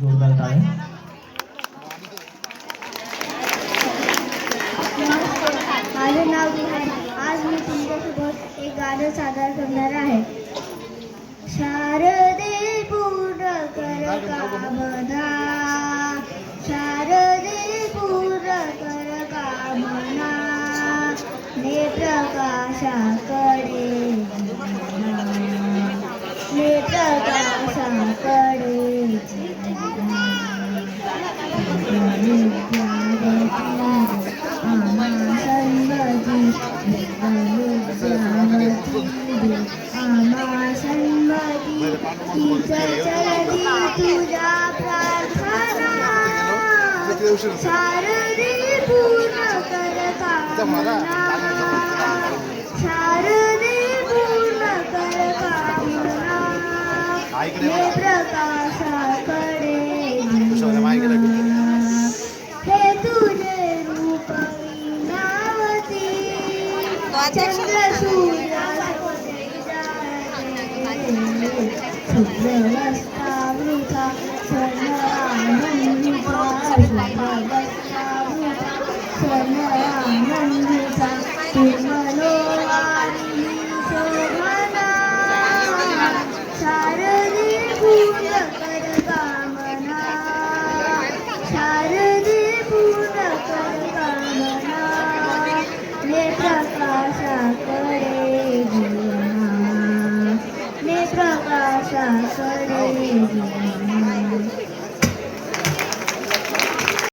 जोरदार टाळ्या. माझे नाव विहान. आज मी तुमच्यासोबत एक गाणं सादर करणार आहे. शारदे पूर्ण कर कामना, शारदे पूर्ण कर कामना, नेत्रकाशाकडे नेत्रकाशाकडे तुझ्या प्रार्थना, शारदे पूर्ण कर कामना, शारदे पूर्ण कर कामना, नेत्रकाशाकडे हे तुझे रूप लीनावती, चंद्र सूर्य शुभ्र वस्ता